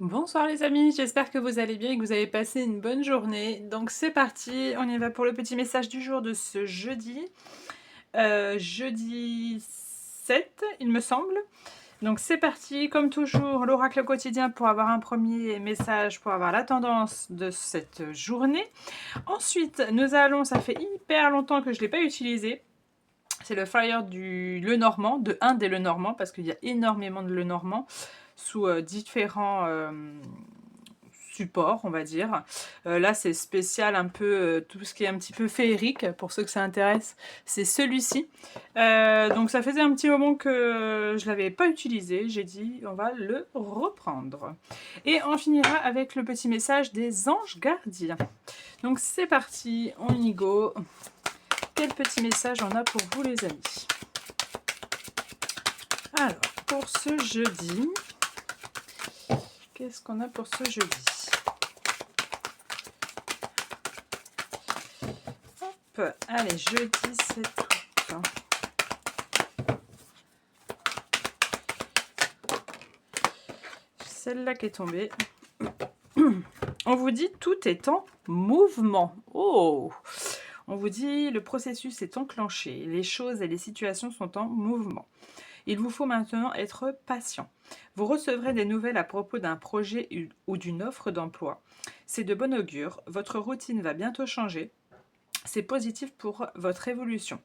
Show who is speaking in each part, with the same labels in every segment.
Speaker 1: Bonsoir les amis, j'espère que vous allez bien et que vous avez passé une bonne journée. Donc c'est parti, on y va pour le petit message du jour de ce jeudi. Jeudi 7, il me semble. Donc c'est parti, comme toujours, l'oracle quotidien pour avoir un premier message, pour avoir la tendance de cette journée. Ensuite, nous allons, ça fait hyper longtemps que je ne l'ai pas utilisé. C'est le flyer du Lenormand, de un des Lenormands, parce qu'il y a énormément de Lenormands sous différents support, on va dire. Là, c'est spécial un peu, tout ce qui est un petit peu féerique, pour ceux que ça intéresse, c'est celui-ci. Donc ça faisait un petit moment que je ne l'avais pas utilisé, j'ai dit on va le reprendre. Et on finira avec le petit message des anges gardiens. Donc c'est parti, on y go. Quel petit message on a pour vous les amis? Alors, pour ce jeudi, qu'est-ce qu'on a pour ce jeudi? Allez, jeudi, c'est tout. Celle-là qui est tombée. On vous dit tout est en mouvement. Oh! On vous dit le processus est enclenché. Les choses et les situations sont en mouvement. Il vous faut maintenant être patient. Vous recevrez des nouvelles à propos d'un projet ou d'une offre d'emploi. C'est de bon augure. Votre routine va bientôt changer. C'est positif pour votre évolution.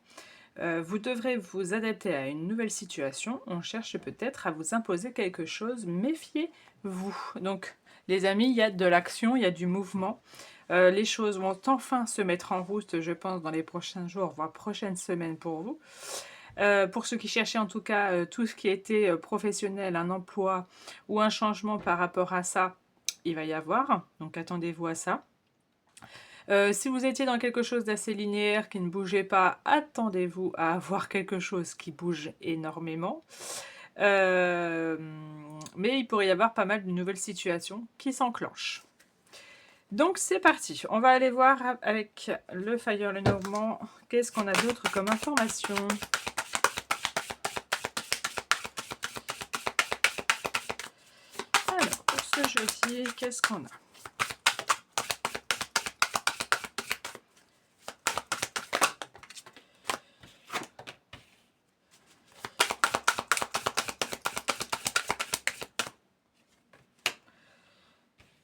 Speaker 1: Vous devrez vous adapter à une nouvelle situation. On cherche peut-être à vous imposer quelque chose. Méfiez-vous. Donc, les amis, il y a de l'action, il y a du mouvement. Les choses vont enfin se mettre en route, je pense, dans les prochains jours, voire prochaines semaines pour vous. Pour ceux qui cherchaient en tout cas tout ce qui était professionnel, un emploi ou un changement par rapport à ça, il va y avoir. Donc, attendez-vous à ça. Si vous étiez dans quelque chose d'assez linéaire, qui ne bougeait pas, attendez-vous à avoir quelque chose qui bouge énormément. Mais il pourrait y avoir pas mal de nouvelles situations qui s'enclenchent. Donc c'est parti, on va aller voir avec le Fire Lenormand, qu'est-ce qu'on a d'autre comme information. Alors, pour ce jeudi, qu'est-ce qu'on a?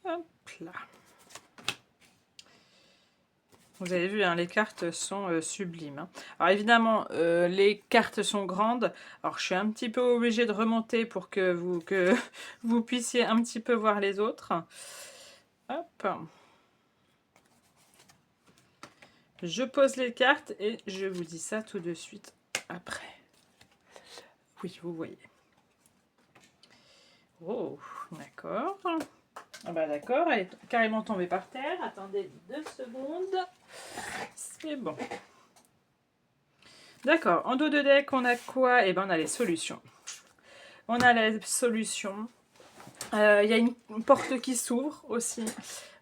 Speaker 1: Hop là. Vous avez vu, hein, les cartes sont sublimes. Hein. Alors évidemment, les cartes sont grandes. Alors je suis un petit peu obligée de remonter pour que vous puissiez un petit peu voir les autres. Hop. Je pose les cartes et je vous dis ça tout de suite après. Oui, vous voyez. Oh, d'accord. Ah bah d'accord, elle est carrément tombée par terre. Attendez 2 secondes. C'est bon. D'accord, en dos de deck, on a quoi? Eh ben, on a les solutions. On a la solution. Il y a une porte qui s'ouvre aussi.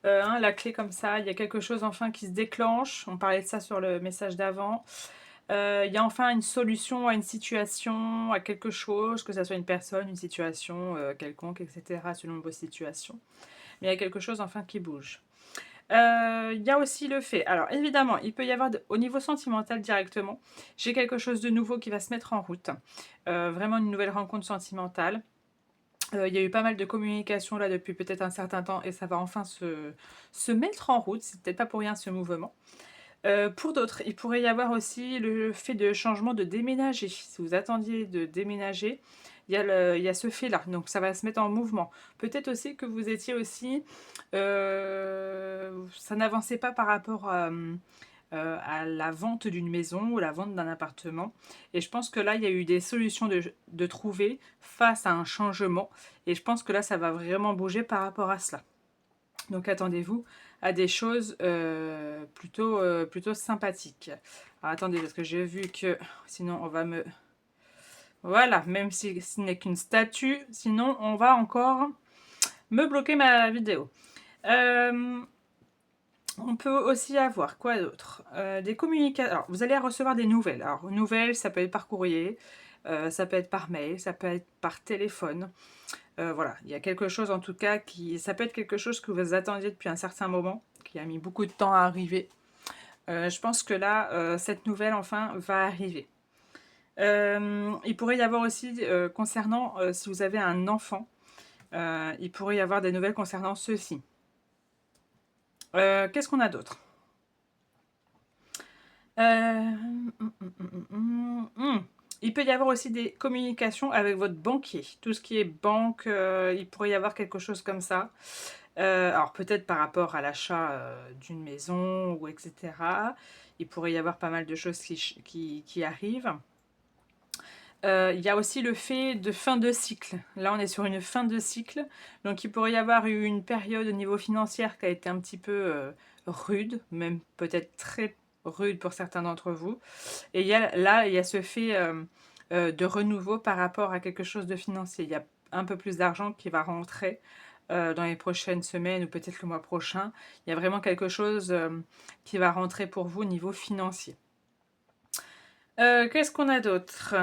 Speaker 1: Hein, la clé comme ça, il y a quelque chose enfin qui se déclenche. On parlait de ça sur le message d'avant. Il y a enfin une solution à une situation, à quelque chose, que ce soit une personne, une situation quelconque, etc. selon vos situations. Mais il y a quelque chose enfin qui bouge. Il y a aussi le fait, alors évidemment, il peut y avoir au niveau sentimental directement, j'ai quelque chose de nouveau qui va se mettre en route. Vraiment une nouvelle rencontre sentimentale. Il y a eu pas mal de communication là depuis peut-être un certain temps et ça va enfin se mettre en route. C'est peut-être pas pour rien ce mouvement. Pour d'autres, il pourrait y avoir aussi le fait de changement de déménager. Si vous attendiez de déménager, il y a ce fait-là. Donc ça va se mettre en mouvement. Peut-être aussi que vous étiez aussi... ça n'avançait pas par rapport à la vente d'une maison ou la vente d'un appartement. Et je pense que là, il y a eu des solutions de trouver face à un changement. Et je pense que là, ça va vraiment bouger par rapport à cela. Donc attendez-vous à des choses plutôt sympathiques. Alors attendez, parce que j'ai vu que sinon on va me... Voilà, même si ce n'est qu'une statue, sinon on va encore me bloquer ma vidéo. On peut aussi avoir quoi d'autre? Des communications. Alors, vous allez recevoir des nouvelles. Alors, nouvelles, ça peut être par courrier. ça peut être par mail, ça peut être par téléphone. Voilà, il y a quelque chose en tout cas ça peut être quelque chose que vous attendiez depuis un certain moment, qui a mis beaucoup de temps à arriver. Je pense que là, cette nouvelle enfin va arriver. Il pourrait y avoir aussi, concernant, si vous avez un enfant, il pourrait y avoir des nouvelles concernant ceux-ci. Qu'est-ce qu'on a d'autre? Il peut y avoir aussi des communications avec votre banquier. Tout ce qui est banque, il pourrait y avoir quelque chose comme ça. Alors peut-être par rapport à l'achat, d'une maison ou et cetera. Il pourrait y avoir pas mal de choses qui arrivent. Il y a aussi le fait de fin de cycle. Là, on est sur une fin de cycle. Donc, il pourrait y avoir eu une période au niveau financier qui a été un petit peu rude, même peut-être très rude pour certains d'entre vous. Et là, il y a ce fait de renouveau par rapport à quelque chose de financier. Il y a un peu plus d'argent qui va rentrer dans les prochaines semaines ou peut-être le mois prochain. Il y a vraiment quelque chose qui va rentrer pour vous au niveau financier. Qu'est-ce qu'on a d'autre?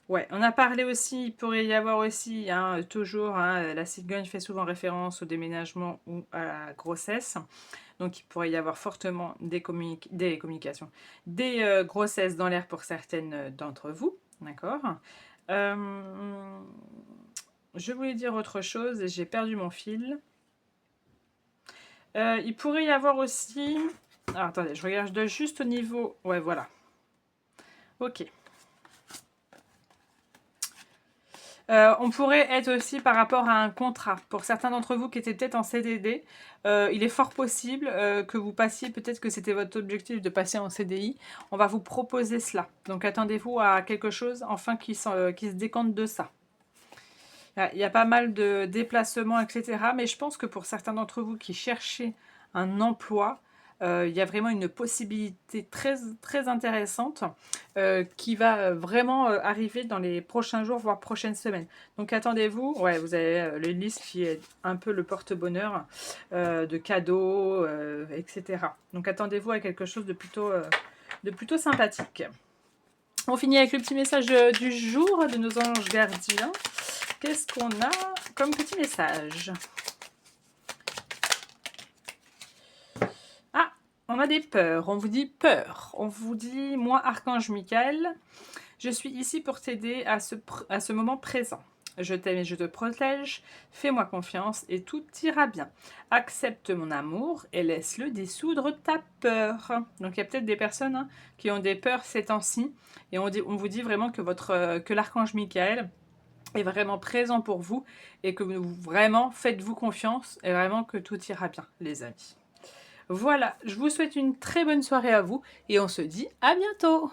Speaker 1: Ouais, on a parlé aussi, il pourrait y avoir aussi, hein, toujours, hein, la cigogne fait souvent référence au déménagement ou à la grossesse. Donc il pourrait y avoir fortement des communications, des grossesses dans l'air pour certaines d'entre vous. D'accord. Euh, je voulais dire autre chose et j'ai perdu mon fil. Il pourrait y avoir aussi... Alors, attendez, je regarde juste au niveau... Ouais, voilà. Ok. On pourrait être aussi par rapport à un contrat. Pour certains d'entre vous qui étaient peut-être en CDD, il est fort possible que vous passiez, peut-être que c'était votre objectif de passer en CDI. On va vous proposer cela. Donc attendez-vous à quelque chose enfin qui se décante de ça. Il y a pas mal de déplacements, etc. Mais je pense que pour certains d'entre vous qui cherchaient un emploi, il y a vraiment une possibilité très, très intéressante qui va vraiment arriver dans les prochains jours, voire prochaines semaines. Donc attendez-vous, ouais, vous avez le liste qui est un peu le porte-bonheur de cadeaux, etc. Donc attendez-vous à quelque chose de plutôt sympathique. On finit avec le petit message du jour de nos anges gardiens. Qu'est-ce qu'on a comme petit message? Ah, on a des peurs. On vous dit peur. On vous dit, moi, Archange Michael, je suis ici pour t'aider à ce moment présent. Je t'aime et je te protège. Fais-moi confiance et tout ira bien. Accepte mon amour et laisse-le dissoudre ta peur. Donc il y a peut-être des personnes qui ont des peurs ces temps-ci. Et on vous dit vraiment que l'Archange Michael est vraiment présent pour vous et que vraiment faites-vous confiance et vraiment que tout ira bien, les amis. Voilà, je vous souhaite une très bonne soirée à vous et on se dit à bientôt.